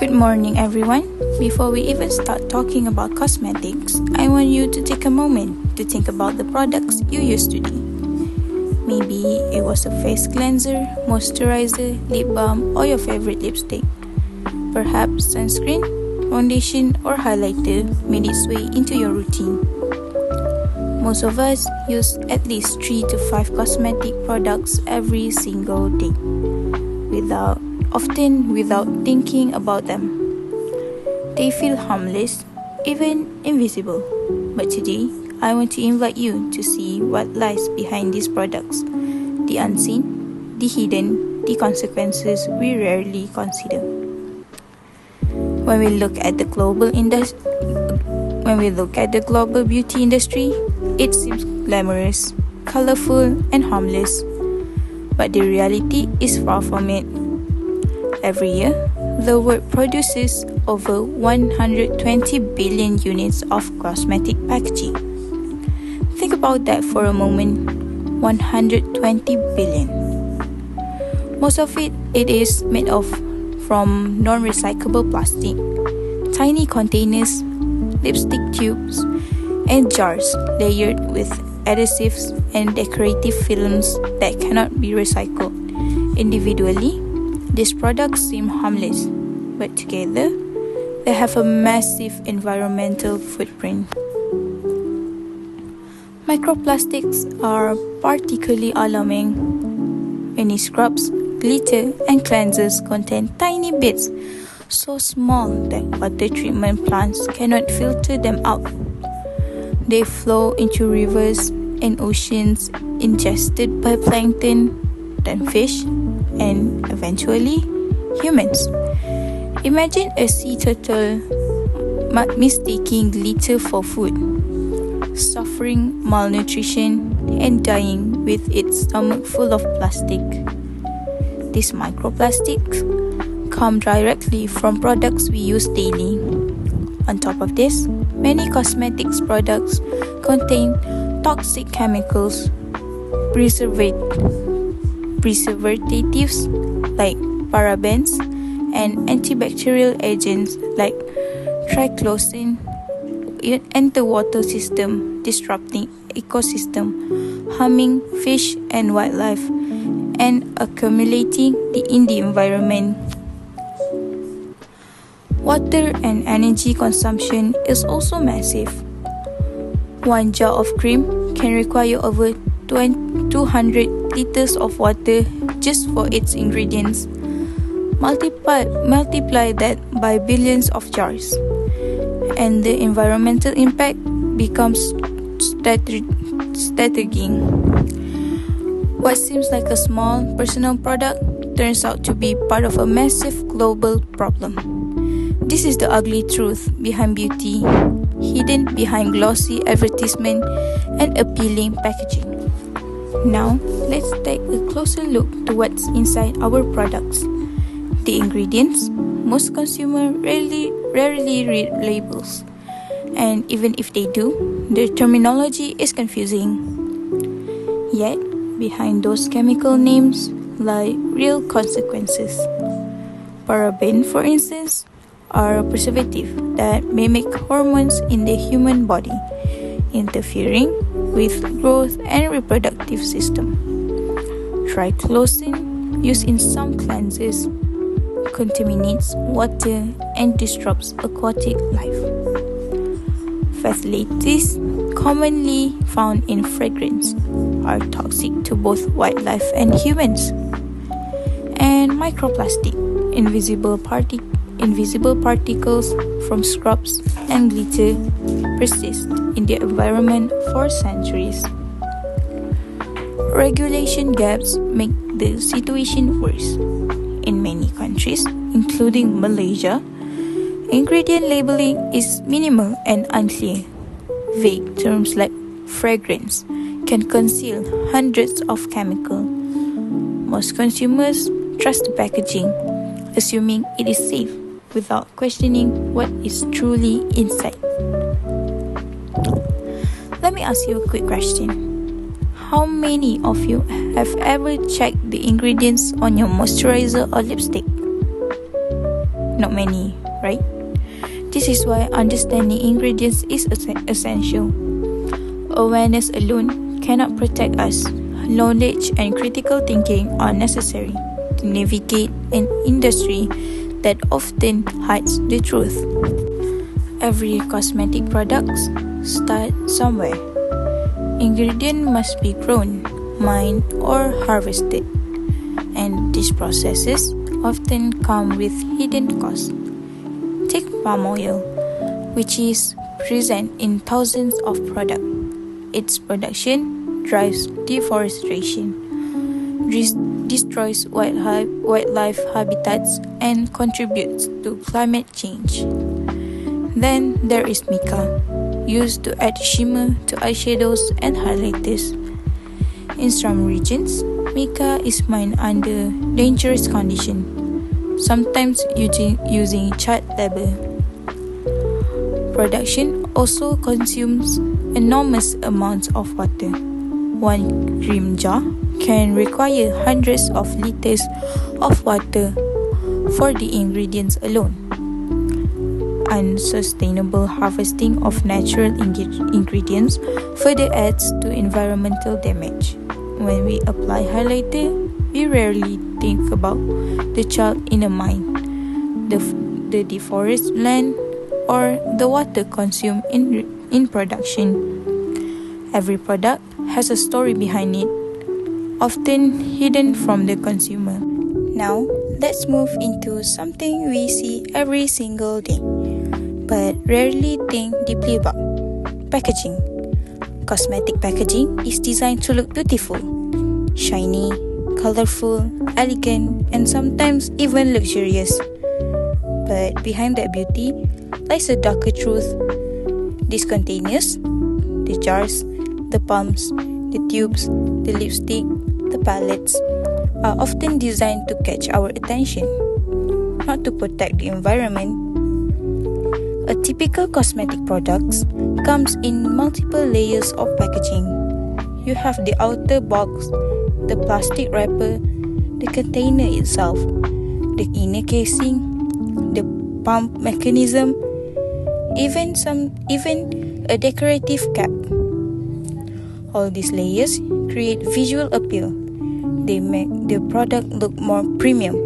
Good morning, everyone. Before we even start talking about cosmetics, I want you to take a moment to think about the products you use today. Maybe it was a face cleanser, moisturizer, lip balm, or your favorite lipstick. Perhaps sunscreen, foundation, or highlighter made its way into your routine. Most of us use at least 3 to 5 cosmetic products every single day, often without thinking about them. They feel harmless, even invisible. But today, I want to invite you to see what lies behind these products, the unseen, the hidden, the consequences we rarely consider. When we look at the global beauty industry, it seems glamorous, colorful, and harmless. But the reality is far from it. Every year, the world produces over 120 billion units of cosmetic packaging. Think about that for a moment. 120 billion. Most of it is made from non-recyclable plastic, tiny containers, lipstick tubes, and jars layered with adhesives and decorative films that cannot be recycled. Individually, these products seem harmless, but together, they have a massive environmental footprint. Microplastics are particularly alarming. Many scrubs, glitter, and cleansers contain tiny bits so small that water treatment plants cannot filter them out. They flow into rivers and oceans, ingested by plankton, then fish, and eventually humans. Imagine a sea turtle mistaking glitter for food, suffering malnutrition and dying with its stomach full of plastic. These microplastics come directly from products we use daily. On top of this, many cosmetics products contain toxic chemicals, preservatives like parabens, and antibacterial agents like triclosan enter water system, disrupting ecosystem, harming fish and wildlife, and accumulating in the environment. Water and energy consumption is also massive. One jar of cream can require over 200 liters of water just for its ingredients. Multiply that by billions of jars, and the environmental impact becomes staggering. What seems like a small personal product turns out to be part of a massive global problem. This is the ugly truth behind beauty, hidden behind glossy advertisement and appealing packaging. Now, let's take a closer look to what's inside our products. The ingredients. Most consumers rarely read labels, and even if they do, their terminology is confusing. Yet, behind those chemical names lie real consequences. Paraben, for instance, are a preservative that mimic hormones in the human body, interfering with growth and reproductive system. Triclosan, used in some cleansers, contaminates water and disrupts aquatic life. Phthalates, commonly found in fragrance, are toxic to both wildlife and humans. And microplastic, invisible particles from scrubs and glitter, persist in the environment for centuries. Regulation gaps make the situation worse. In many countries, including Malaysia, ingredient labeling is minimal and unclear. Vague terms like fragrance can conceal hundreds of chemicals. Most consumers trust the packaging, assuming it is safe without questioning what is truly inside. Let me ask you a quick question. How many of you have ever checked the ingredients on your moisturizer or lipstick? Not many, right? This is why understanding ingredients is essential. Awareness alone cannot protect us. Knowledge and critical thinking are necessary to navigate an industry that often hides the truth. Every cosmetic product starts somewhere. Ingredient must be grown, mined, or harvested, and these processes often come with hidden costs. Take palm oil, which is present in thousands of products. Its production drives deforestation, destroys wildlife habitats, and contributes to climate change. Then there is mica, used to add shimmer to eyeshadows and highlighters. In some regions, mica is mined under dangerous conditions, sometimes using child labor. Production also consumes enormous amounts of water. One cream jar can require hundreds of liters of water for the ingredients alone. Unsustainable harvesting of natural ingredients further adds to environmental damage. When we apply highlighter, we rarely think about the child in a mine, the deforested land, or the water consumed in production. Every product has a story behind it, often hidden from the consumer. Now, let's move into something we see every single day, but rarely think deeply about: packaging. Cosmetic packaging is designed to look beautiful, shiny, colorful, elegant, and sometimes even luxurious. But behind that beauty lies a darker truth. These containers, the jars, the pumps, the tubes, the lipstick, the palettes, are often designed to catch our attention, not to protect the environment. A typical cosmetic product comes in multiple layers of packaging. You have the outer box, the plastic wrapper, the container itself, the inner casing, the pump mechanism, even a decorative cap. All these layers create visual appeal. They make the product look more premium.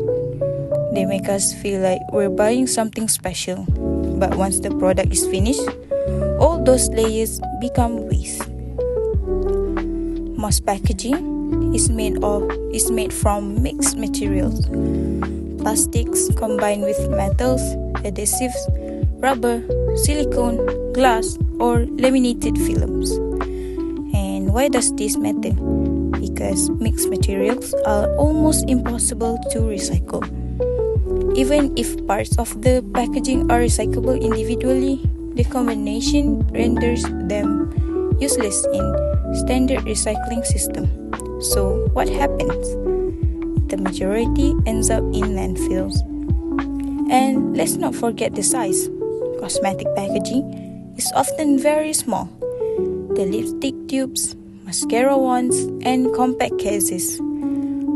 They make us feel like we're buying something special. But once the product is finished, all those layers become waste. Most packaging is made from mixed materials. Plastics combined with metals, adhesives, rubber, silicone, glass, or laminated films. And why does this matter? Because mixed materials are almost impossible to recycle. Even if parts of the packaging are recyclable individually, the combination renders them useless in standard recycling system. So what happens? The majority ends up in landfills. And let's not forget the size. Cosmetic packaging is often very small. The lipstick tubes, mascara wands, and compact cases.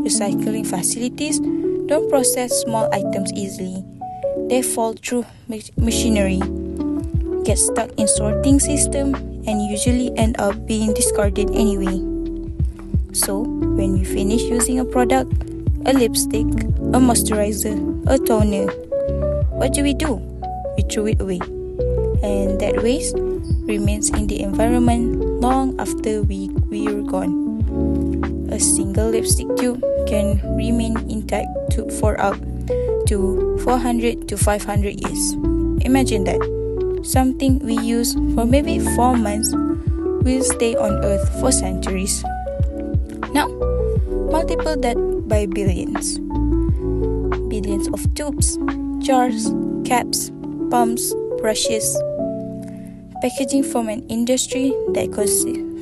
Recycling facilities don't process small items easily. They fall through machinery, get stuck in sorting system, and usually end up being discarded anyway. So, when we finish using a product, a lipstick, a moisturizer, a toner, what do? We throw it away. And that waste remains in the environment long after we're gone. A single lipstick tube can remain intact for up to 400 to 500 years. Imagine that. Something we use for maybe 4 months will stay on Earth for centuries. Now, multiple that by billions. Billions of tubes, jars, caps, pumps, brushes. Packaging from an industry that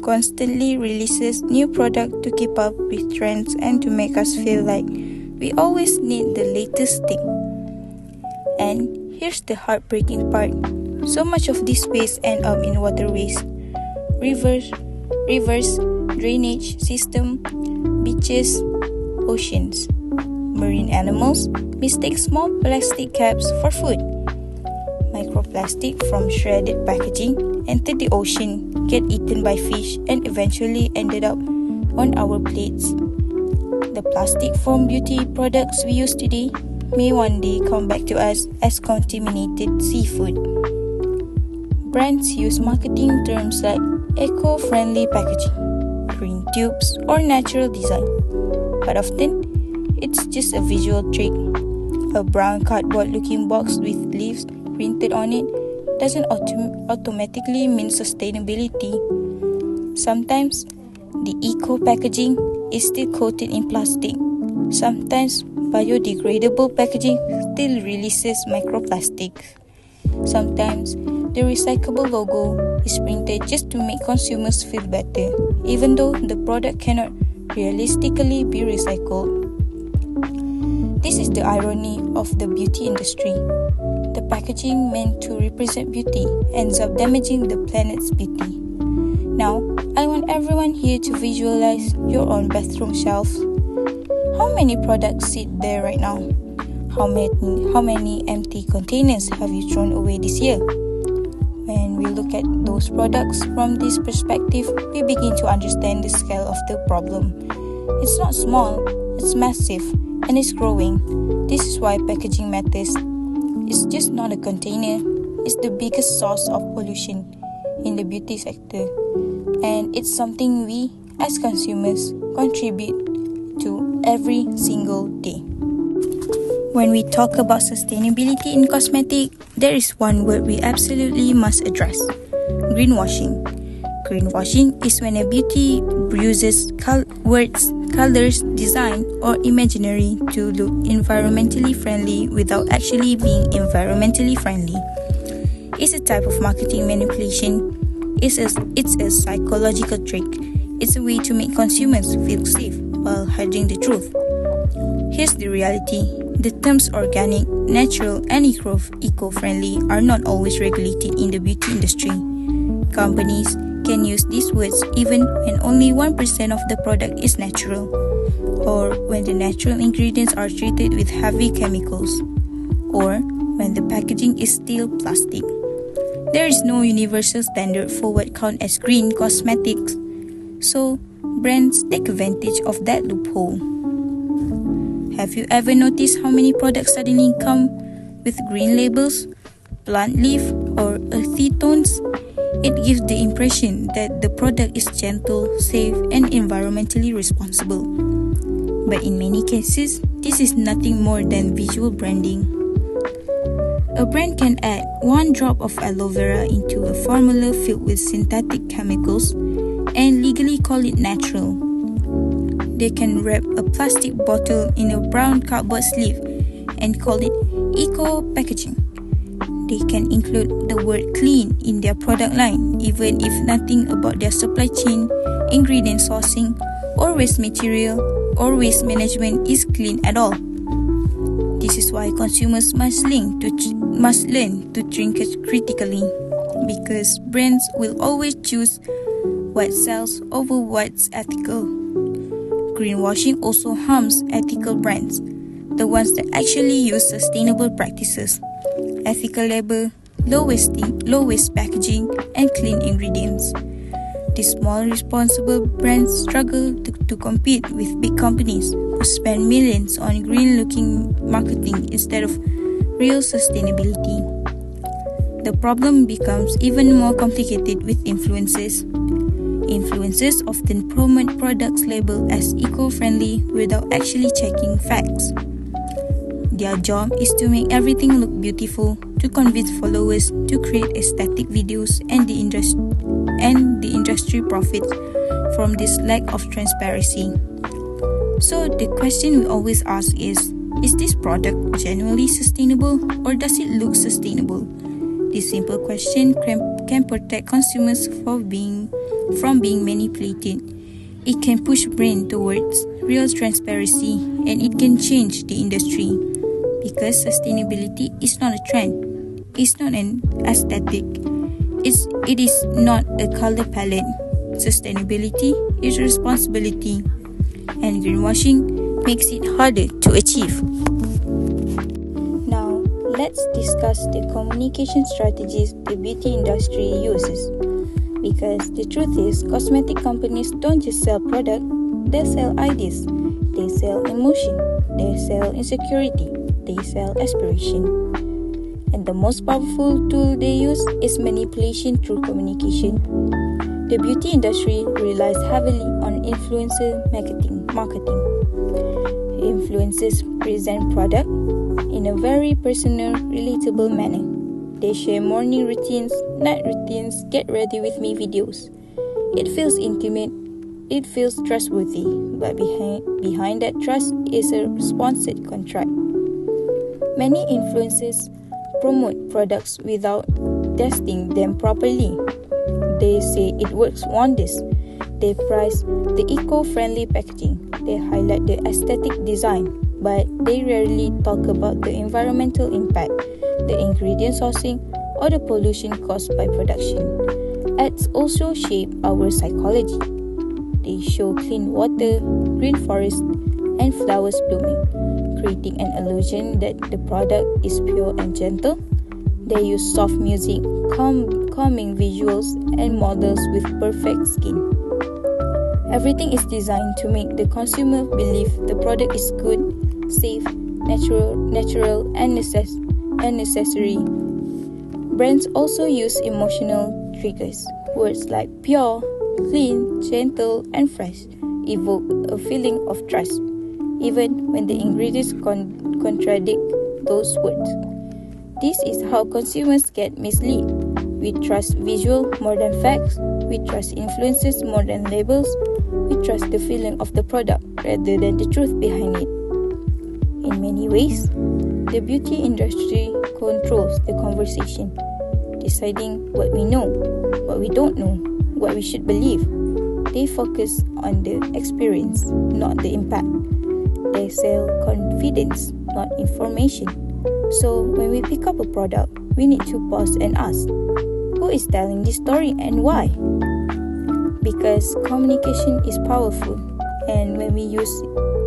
constantly releases new products to keep up with trends and to make us feel like we always need the latest thing. And here's the heartbreaking part. So much of this waste ends up in waterways, rivers, drainage system, beaches, oceans. Marine animals mistake small plastic caps for food. Microplastic from shredded packaging entered the ocean, get eaten by fish, and eventually ended up on our plates. The plastic from beauty products we use today may one day come back to us as contaminated seafood. Brands use marketing terms like eco-friendly packaging, green tubes, or natural design. But often, it's just a visual trick. A brown cardboard-looking box with leaves printed on it doesn't automatically mean sustainability. Sometimes, the eco-packaging is still coated in plastic. Sometimes, biodegradable packaging still releases microplastics. Sometimes, the recyclable logo is printed just to make consumers feel better, even though the product cannot realistically be recycled. This is the irony of the beauty industry. The packaging meant to represent beauty ends up damaging the planet's beauty. Now, I want everyone here to visualize your own bathroom shelves. How many products sit there right now? How many empty containers have you thrown away this year? When we look at those products from this perspective, we begin to understand the scale of the problem. It's not small, it's massive, and it's growing. This is why packaging matters. It's just not a container, it's the biggest source of pollution in the beauty sector. And it's something we, as consumers, contribute to every single day. When we talk about sustainability in cosmetics, there is one word we absolutely must address: greenwashing. Greenwashing is when a beauty uses words, colors, design, or imaginary to look environmentally friendly without actually being environmentally friendly. It's a type of marketing manipulation. It's a psychological trick. It's a way to make consumers feel safe while hiding the truth. Here's the reality. The terms organic, natural, and eco-friendly are not always regulated in the beauty industry. Companies can use these words even when only 1% of the product is natural, or when the natural ingredients are treated with heavy chemicals, or when the packaging is still plastic. There is no universal standard for what counts as green cosmetics, so brands take advantage of that loophole. Have you ever noticed how many products suddenly come with green labels, plant leaf, or earthy tones? It gives the impression that the product is gentle, safe, and environmentally responsible. But in many cases, this is nothing more than visual branding. A brand can add 1 drop of aloe vera into a formula filled with synthetic chemicals and legally call it natural. They can wrap a plastic bottle in a brown cardboard sleeve and call it eco-packaging. They can include the word clean in their product line, even if nothing about their supply chain, ingredient sourcing, or waste material or waste management is clean at all. This is why consumers must learn to think critically, because brands will always choose what sells over what's ethical. Greenwashing also harms ethical brands, the ones that actually use sustainable practices, ethical label, low waste packaging, and clean ingredients. These small responsible brands struggle to compete with big companies who spend millions on green-looking marketing instead of real sustainability. The problem becomes even more complicated with influencers. Influencers often promote products labeled as eco-friendly without actually checking facts. Their job is to make everything look beautiful, to convince followers to create aesthetic videos, and the industry profits from this lack of transparency. So the question we always ask is this product genuinely sustainable, or does it look sustainable? This simple question can protect consumers from being manipulated. It can push brands towards real transparency, and it can change the industry. Because sustainability is not a trend, it's not an aesthetic, it is not a color palette. Sustainability is responsibility, and greenwashing makes it harder to achieve. Now, let's discuss the communication strategies the beauty industry uses. Because the truth is, cosmetic companies don't just sell product, they sell ideas, they sell emotion, they sell insecurity, they sell aspiration. And the most powerful tool they use is manipulation through communication. The beauty industry relies heavily on influencer marketing. Influencers present product in a very personal, relatable manner. They share morning routines, night routines, get ready with me videos. It feels intimate, it feels trustworthy, but behind that trust is a sponsored contract. Many influencers promote products without testing them properly. They say it works wonders. They price the eco-friendly packaging. They highlight the aesthetic design, but they rarely talk about the environmental impact, the ingredient sourcing, or the pollution caused by production. Ads also shape our psychology. They show clean water, green forest, and flowers blooming, creating an illusion that the product is pure and gentle. They use soft music, calming visuals, and models with perfect skin. Everything is designed to make the consumer believe the product is good, safe, natural, and necessary. Brands also use emotional triggers. Words like pure, clean, gentle, and fresh evoke a feeling of trust, even when the ingredients contradict those words. This is how consumers get misled. We trust visual more than facts. We trust influences more than labels. We trust the feeling of the product rather than the truth behind it. In many ways, the beauty industry controls the conversation, deciding what we know, what we don't know, what we should believe. They focus on the experience, not the impact. They sell confidence, not information. So when we pick up a product, we need to pause and ask, who is telling this story and why? Because communication is powerful, and when we use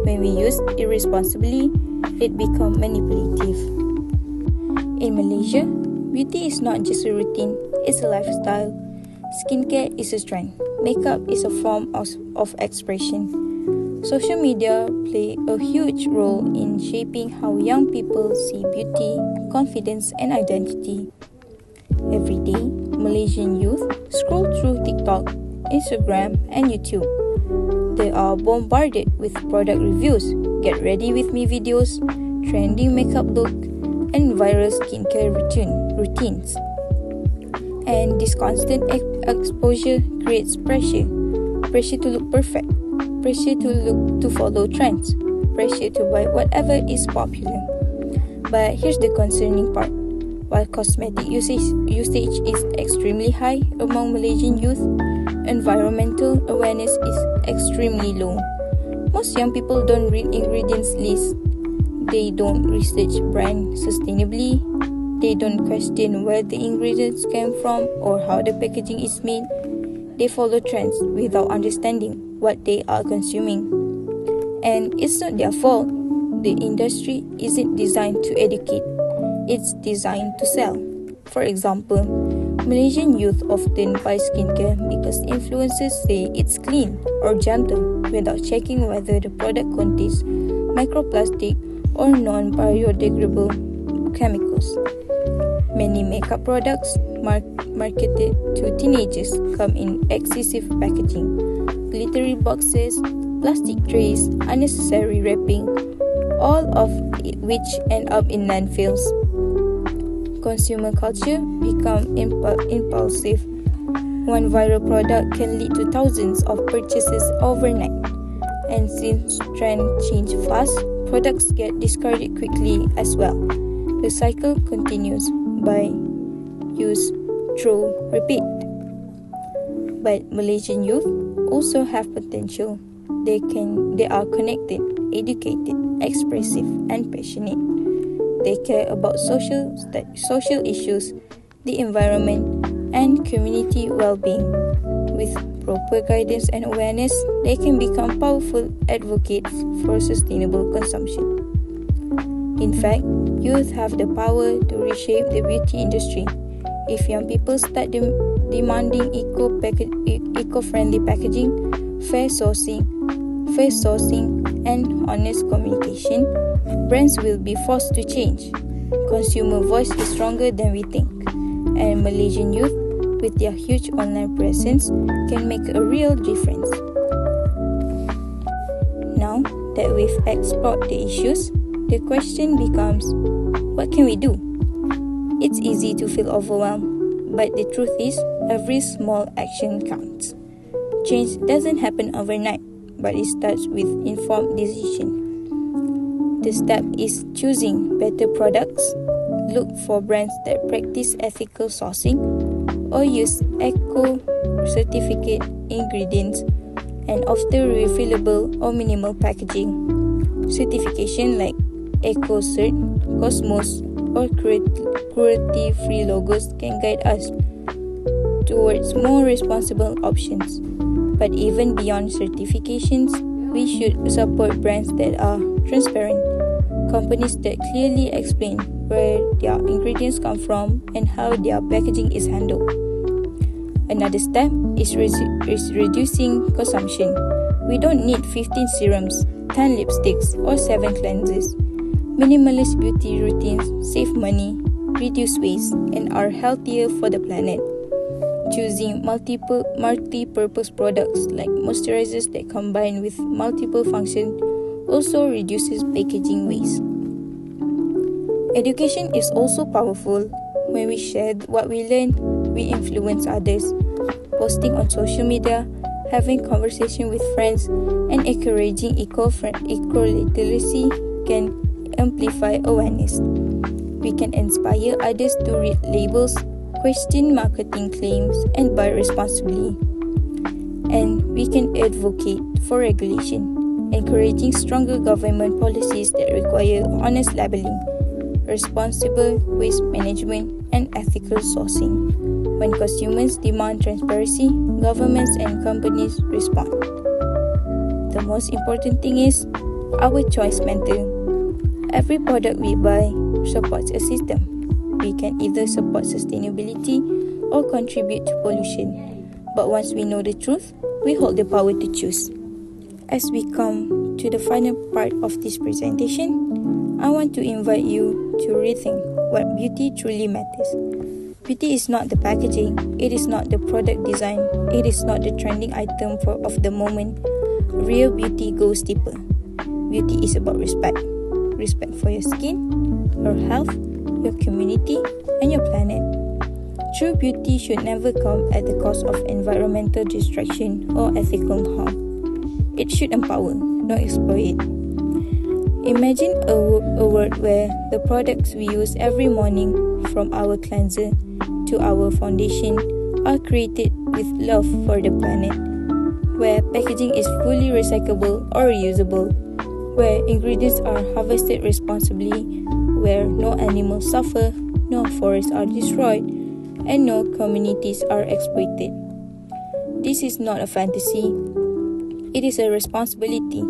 it irresponsibly, it becomes manipulative. In Malaysia, beauty is not just a routine, it's a lifestyle. Skincare is a trend. Makeup is a form of expression. Social media play a huge role in shaping how young people see beauty, confidence, and identity. Every day, Malaysian youth scroll through TikTok, Instagram, and YouTube. They are bombarded with product reviews, get ready with me videos, trending makeup look, and viral skincare routines. And this constant exposure creates pressure to look perfect, pressure to follow trends, pressure to buy whatever is popular. But here's the concerning part. While cosmetic usage is extremely high among Malaysian youth, environmental awareness is extremely low. Most young people don't read ingredients lists. They don't research brand sustainably. They don't question where the ingredients came from or how the packaging is made. They follow trends without understanding what they are consuming. And it's not their fault. The industry isn't designed to educate. It's designed to sell. For example, Malaysian youth often buy skincare because influencers say it's clean or gentle without checking whether the product contains microplastic or non-biodegradable chemicals. Many makeup products marketed to teenagers come in excessive packaging, glittery boxes, plastic trays, unnecessary wrapping, all of which end up in landfills. Consumer culture becomes impulsive. One viral product can lead to thousands of purchases overnight. And since trends change fast, products get discarded quickly as well. The cycle continues: buy, use, throw, repeat. But Malaysian youth also have potential. They are connected, educated, expressive, and passionate. They care about social issues, the environment, and community well-being. With proper guidance and awareness, they can become powerful advocates for sustainable consumption. In fact, youth have the power to reshape the beauty industry. If young people start demanding eco-friendly packaging, fair sourcing, and honest communication, brands will be forced to change. Consumer voice is stronger than we think, and Malaysian youth, with their huge online presence, can make a real difference. Now that we've explored the issues, the question becomes, what can we do? It's easy to feel overwhelmed, but the truth is, every small action counts. Change doesn't happen overnight, but it starts with informed decision. The step is choosing better products, look for brands that practice ethical sourcing, or use eco-certificate ingredients, and often refillable or minimal packaging. Certification like EcoCert, Cosmos, or cruelty-free logos can guide us towards more responsible options. But even beyond certifications, we should support brands that are transparent, companies that clearly explain where their ingredients come from and how their packaging is handled. Another step is reducing consumption. We don't need 15 serums, 10 lipsticks, or 7 cleansers. Minimalist beauty routines save money, reduce waste, and are healthier for the planet. Choosing multi-purpose products like moisturizers that combine with multiple functions also reduces packaging waste. Education is also powerful. When we share what we learn, we influence others. Posting on social media, having conversation with friends, and encouraging eco-literacy can amplify awareness. We can inspire others to read labels, question marketing claims, and buy responsibly. And we can advocate for regulation, encouraging stronger government policies that require honest labeling, responsible waste management, and ethical sourcing. When consumers demand transparency, governments and companies respond. The most important thing is our choice matters. Every product we buy supports a system. We can either support sustainability or contribute to pollution. But once we know the truth, we hold the power to choose. As we come to the final part of this presentation, I want to invite you to rethink what beauty truly matters. Beauty is not the packaging, it is not the product design, it is not the trending item of the moment. Real beauty goes deeper. Beauty is about respect. Respect for your skin, your health, your community, and your planet. True beauty should never come at the cost of environmental destruction or ethical harm. It should empower, not exploit. Imagine a world where the products we use every morning, from our cleanser to our foundation, are created with love for the planet, where packaging is fully recyclable or reusable, where ingredients are harvested responsibly, where no animals suffer, no forests are destroyed, and no communities are exploited. This is not a fantasy, it is a responsibility.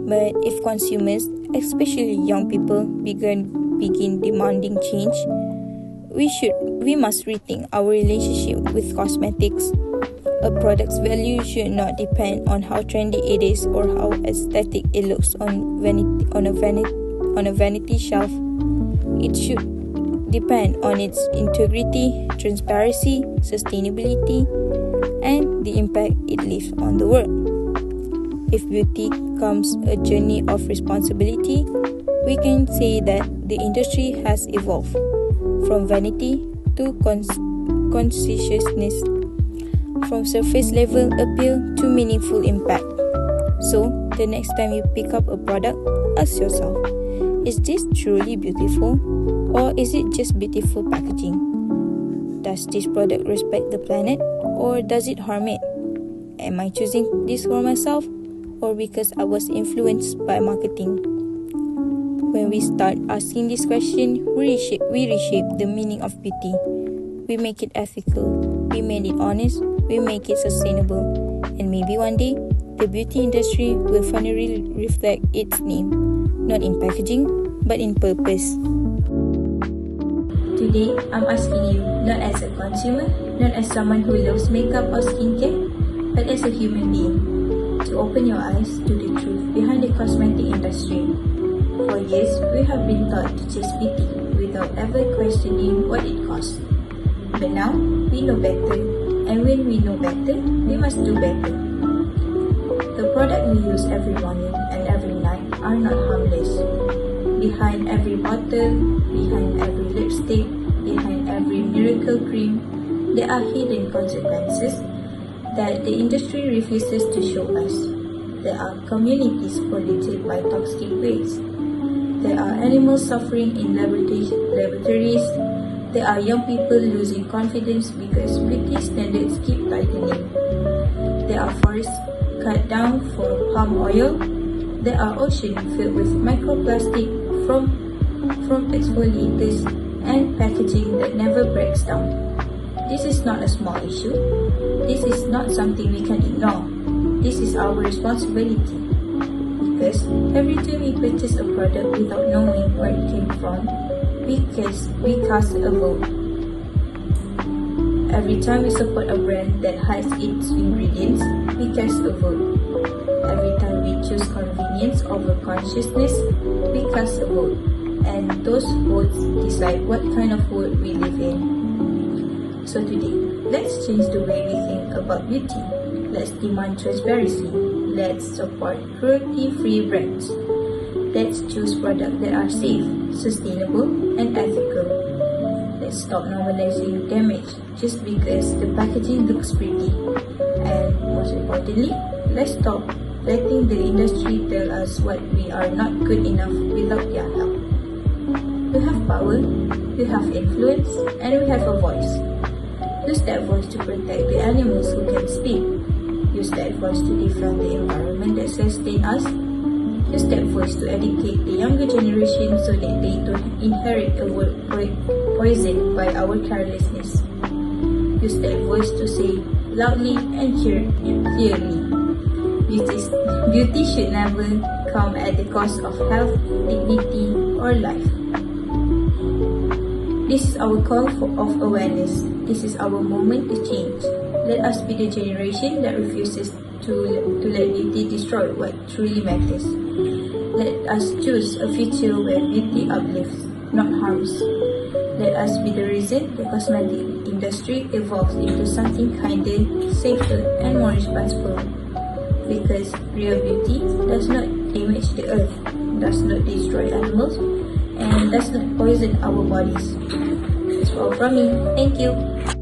But if consumers, especially young people, begin demanding change, we must rethink our relationship with cosmetics. A product's value should not depend on how trendy it is or how aesthetic it looks on a vanity shelf. It should depend on its integrity, transparency, sustainability, and the impact it leaves on the world. If beauty becomes a journey of responsibility, we can say that the industry has evolved from vanity to consciousness, from surface level appeal to meaningful impact. So, the next time you pick up a product, ask yourself, is this truly beautiful, or is it just beautiful packaging? Does this product respect the planet, or does it harm it? Am I choosing this for myself, or because I was influenced by marketing? When we start asking this question, we reshape the meaning of beauty. We make it ethical, we make it honest, we make it sustainable, And maybe one day, the beauty industry will finally reflect its name, not in packaging, but in purpose. Today, I'm asking you, not as a consumer, not as someone who loves makeup or skincare, but as a human being, to open your eyes to the truth behind the cosmetic industry. For years, we have been taught to chase beauty without ever questioning what it costs. But now, we know better, and when we know better, we must do better. The products we use every morning and every night are not harmless. Behind every bottle, behind every lipstick, behind every miracle cream, there are hidden consequences that the industry refuses to show us. There are communities polluted by toxic waste. There are animals suffering in laboratories. There are young people losing confidence because beauty standards keep tightening. There are forests cut down for palm oil. There are oceans filled with microplastic from exfoliators and packaging that never breaks down. This is not a small issue. This is not something we can ignore. This is our responsibility. Because every time we purchase a product without knowing where it came from, we cast a vote. Every time we support a brand that hides its ingredients, we cast a vote. Every time we choose convenience over consciousness, we cast a vote. And those votes decide what kind of world we live in. So today, let's change the way we think about beauty. Let's demand transparency. Let's support cruelty-free brands. Let's choose products that are safe, sustainable, and ethical. Let's stop normalizing damage just because the packaging looks pretty. And most importantly, let's stop letting the industry tell us what we are not good enough without their help. We have power, we have influence, and we have a voice. Use that voice to protect the animals who can speak. Use that voice to defend the environment that sustains us. Use that voice to educate the younger generation so that they don't inherit a world poisoned by our carelessness. Use that voice to say loudly and clearly. Beauty should never come at the cost of health, dignity, or life. This is our call of awareness. This is our moment to change. Let us be the generation that refuses to let beauty destroy what truly matters. Let us choose a future where beauty uplifts, not harms. Let us be the reason the cosmetic industry evolves into something kinder, safer, and more responsible. Because real beauty does not damage the earth, does not destroy animals, and does not poison our bodies. That's all from me. Thank you.